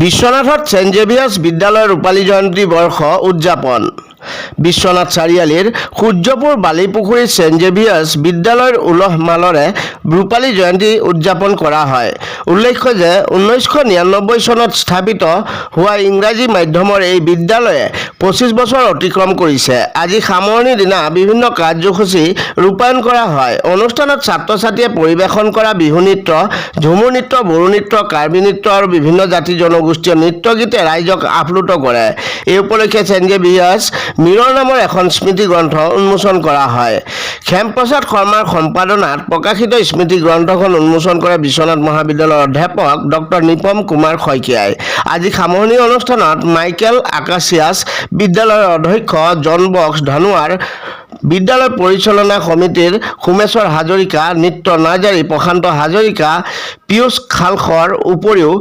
বিশ্বনাথত সেন্ট জেভিয়াৰ্স বিদ্যালয়েৰ ৰূপালী জয়ন্তী বৰ্ষ উদযাপন। বিশ্বনাথ চাৰিআলিৰ সূৰ্যপুৰ বালিপুখুৰীৰ সেন্ট জেভিয়াৰ্স বিদ্যালয়ৰ উলহ মালৰে ৰূপালী জয়ন্তী উদযাপন কৰা হয়। উল্লেখ্য যে 1999 চনত স্থাপিত হোৱা ইংৰাজী মাধ্যমৰ এই বিদ্যালয়ে 25 বছৰ অতিক্ৰম কৰিছে। আজি সামৰণিৰ দিনা বিভিন্ন কাৰ্যসূচী ৰূপায়ণ কৰা হয়। অনুষ্ঠানত ছাত্ৰ ছাত্ৰীয়ে পৰিৱেশন কৰা বিহু নৃত্য, ঝুমুৰ নৃত্য, বড়ো নৃত্য, কাৰ্বি নৃত্য আৰু বিভিন্ন জাতি জনগোষ্ঠীয় নৃত্য গীতে ৰাইজক আপ্লুত কৰে। এই উপলক্ষে সেন্ট জেভিয়াৰ্স মিৰৰ নামৰ এখন স্মৃতি গ্ৰন্থ উন্মোচন কৰা হয়। ক্ষেমপ্ৰসাদ শৰ্মাৰ সম্পাদনাত প্ৰকাশিত স্মৃতি গ্ৰন্থখন উন্মোচন কৰে বিশ্বনাথ মহাবিদ্যালয়ৰ অধ্যাপক ডক্টৰ নিপম কুমাৰ শইকীয়াই। আজি সামৰণি অনুষ্ঠানত মাইকেল আকাশিয়াছ, বিদ্যালয়ৰ অধ্যক্ষ জন বক্স ধানোৱাৰ, বিদ্যালয় পৰিচালনা সমিতিৰ সোমেশ্বৰ হাজৰিকা, নিত্য নাৰ্জাৰী প্ৰশান্ত হাজৰিকা, পীয়ুষ খালখৰ উপৰিও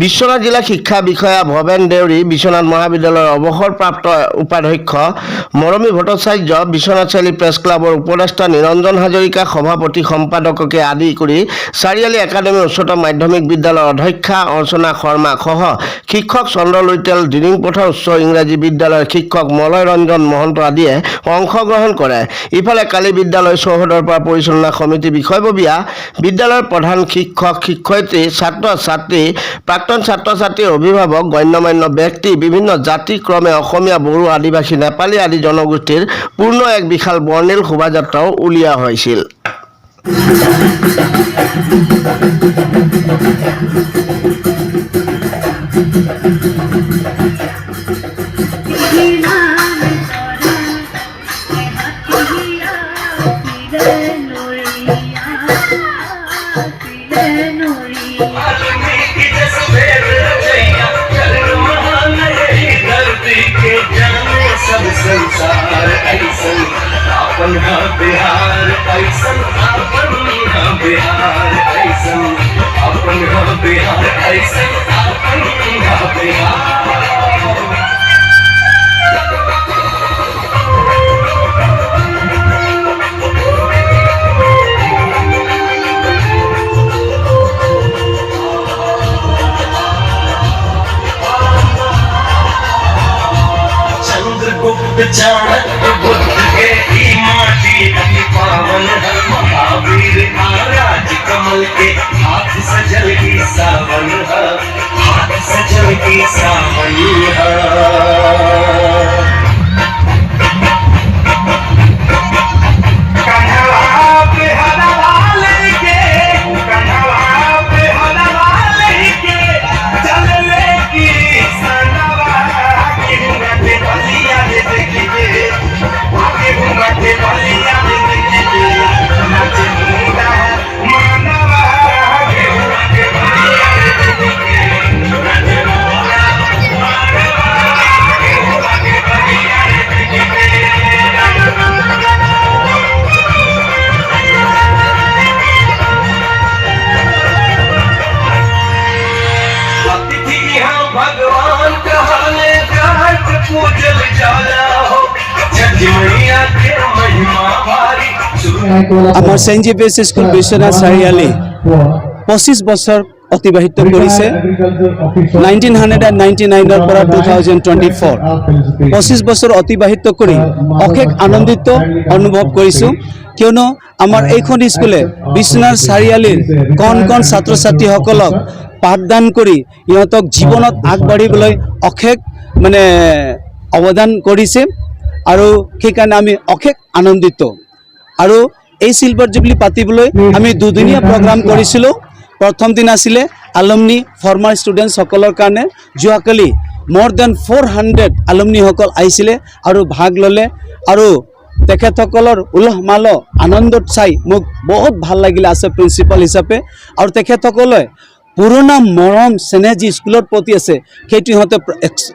বিশ্বনাথ জিলা শিক্ষা বিষয়া ভৱেন দেউৰী, বিশ্বনাথ মহাবিদ্যালয়ৰ অৱসৰপ্ৰাপ্ত উপাধ্যক্ষ মৰমী ভট্টাচাৰ্য, বিশ্বনাথ চাৰিআলি প্ৰেছ ক্লাবৰ উপদেষ্টা নিৰঞ্জন হাজৰিকা, সভাপতি সম্পাদককে আদি কৰি চাৰিআলি একাডেমী উচ্চতৰ মাধ্যমিক বিদ্যালয়ৰ অধ্যক্ষা অৰ্চনা শৰ্মা সহ শিক্ষক চন্দ্ৰ লুইটেল, দিৰিংপথাৰ উচ্চ ইংৰাজী বিদ্যালয়ৰ শিক্ষক মলয় ৰঞ্জন মহন্ত আদিয়ে অংশগ্ৰহণ কৰে। ইফালে কালি বিদ্যালয় চৌহদৰ পৰা পৰিচালনা সমিতি বিষয়ববীয়া, বিদ্যালয়ৰ প্ৰধান শিক্ষক শিক্ষয়িত্ৰী, ছাত্ৰ ছাত্ৰী, প্ৰাক্তন ছাত্ৰ ছাত্ৰীৰ অভিভাৱক, গণ্যমান্য ব্যক্তি, বিভিন্ন জাতি ক্ৰমে অসমীয়া, বড়ো, আদিবাসী, নেপালী আদি জনগোষ্ঠীৰ পূৰ্ণ এক বিশাল বৰ্ণিল শোভাযাত্ৰাও উলিওৱা হৈছিল। संसार ऐसन आपन बिहार ऐसन आपन बिहार ऐसन आपन बिहार ऐसन आपन बिहार। चाणक्य बुद्ध के ही माटी अति पावन है, महावीर महाराज कमल के हाथ सजल की सावन है, हाथ सजल की सावन है। আমাৰ সেন্ট জেভিয়াৰ্স স্কুল বিশ্বনাথ চাৰিআলি 25 বছৰ অতিবাহিত কৰিছে। 1999 পৰা 2024 25 বছৰ অতিবাহিত কৰি অশেষ আনন্দিত অনুভৱ কৰিছোঁ, কিয়নো আমাৰ এইখন স্কুলে বিশ্বনাথ চাৰিআলিৰ কণ কণ ছাত্ৰ ছাত্ৰীসকলক পাঠদান কৰি ইহঁতক জীৱনত আগবাঢ়িবলৈ অশেষ অৱদান কৰিছে আৰু সেইকাৰণে আমি অশেষ আনন্দিত। আৰু এই সিলভাৰ জুবলি পাতিবলৈ আমি দুদিনীয়া প্ৰগ্ৰাম কৰিছিলোঁ। প্ৰথম দিন আছিলে আলুমনি ফৰ্মাৰ ষ্টুডেণ্টছ সকলৰ কাৰণে। যোৱাকালি more than 400 আলুমনি সকল আহিছিলে আৰু ভাগ ল'লে আৰু তেখেতসকলৰ উলহ মালহ আনন্দত চাই মোক বহুত ভাল লাগিলে আছে প্ৰিন্সিপাল হিচাপে। আৰু তেখেতসকলে পুৰণা মৰম চেনেহ যি স্কুলৰ প্ৰতি আছে সেইটো সিহঁতে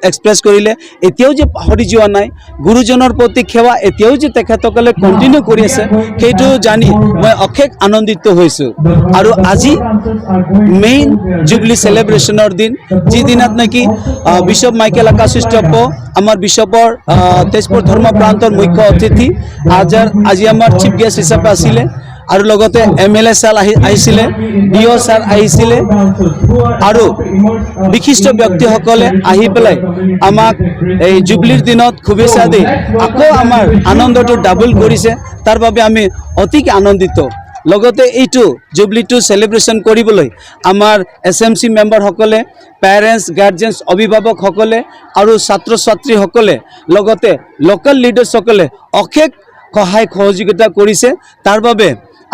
এক্সপ্ৰেছ কৰিলে। এতিয়াও যে পাহৰি যোৱা নাই, গুৰুজনৰ প্ৰতি সেৱা এতিয়াও যে তেখেতসকলে কণ্টিনিউ কৰি আছে সেইটো জানি মই অশেষ আনন্দিত হৈছোঁ। আৰু আজি মেইন জুবলি চেলিব্ৰেশ্যনৰ দিন, যিদিনাত নেকি বিশ্বপ মাইকেল আকাশিষ্ট্য আমাৰ বিশ্বপৰ তেজপুৰ ধৰ্ম প্ৰান্তৰ মুখ্য অতিথি আজি আমাৰ চিফ গেষ্ট হিচাপে আছিলে। আৰু লগতে MLA ছাৰ আহিছিলে, DO ছাৰ আহিছিলে আৰু বিশিষ্ট ব্যক্তিসকলে আহি পেলাই আমাক এই জুবলিৰ দিনত শুভেচ্ছা দি আকৌ আমাৰ আনন্দটো ডাবল কৰিছে। তাৰ বাবে আমি অতিকে আনন্দিত। লগতে এইটো জুবলিটো সেলিব্ৰেশন কৰিবলৈ আমাৰ SMC মেম্বাৰসকলে, পেৰেণ্টছ, গাৰ্জেন্স, অভিভাৱকসকলে আৰু ছাত্ৰ ছাত্ৰীসকলে লগতে লোকেল লিডাৰ্ছসকলে অশেষ সহায় সহযোগিতা কৰিছে। তাৰ বাবে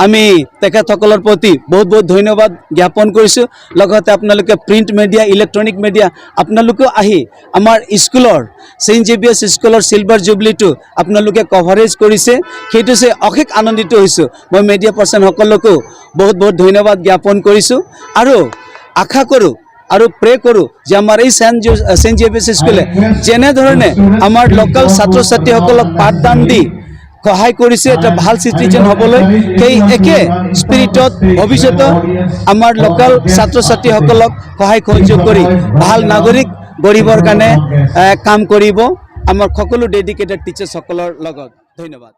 আমি তেখেতসকলৰ প্ৰতি বহুত বহুত ধন্যবাদ জ্ঞাপন কৰিছোঁ। লগতে আপোনালোকে প্ৰিণ্ট মিডিয়া, ইলেক্ট্ৰনিক মিডিয়া আপোনালোকেও আহি আমাৰ স্কুলৰ ছেইণ্ট জেভিয়াৰ্ছ স্কুলৰ চিলভাৰ জুবলিটো আপোনালোকে কভাৰেজ কৰিছে, সেইটো চাই অশেষ আনন্দিত হৈছোঁ। মই মিডিয়া পাৰ্চনসকলকো বহুত বহুত ধন্যবাদ জ্ঞাপন কৰিছোঁ আৰু আশা কৰোঁ আৰু প্ৰে কৰোঁ যে আমাৰ এই ছেইণ্ট জেভিয়াৰ্ছ স্কুলে যেনেধৰণে আমাৰ লোকেল ছাত্ৰ ছাত্ৰীসকলক পাঠদান দি সহায় কৰিছে এটা ভাল চিটিজেন হ'বলৈ, সেই একে স্পিৰিটত ভৱিষ্যতে আমাৰ লোকেল ছাত্ৰ ছাত্ৰীসকলক সহায় সহযোগ কৰি ভাল নাগৰিক গঢ়িবৰ কাৰণে কাম কৰিব আমাৰ সকলো ডেডিকেটেড টিচাৰ্ছসকলৰ লগত। ধন্যবাদ।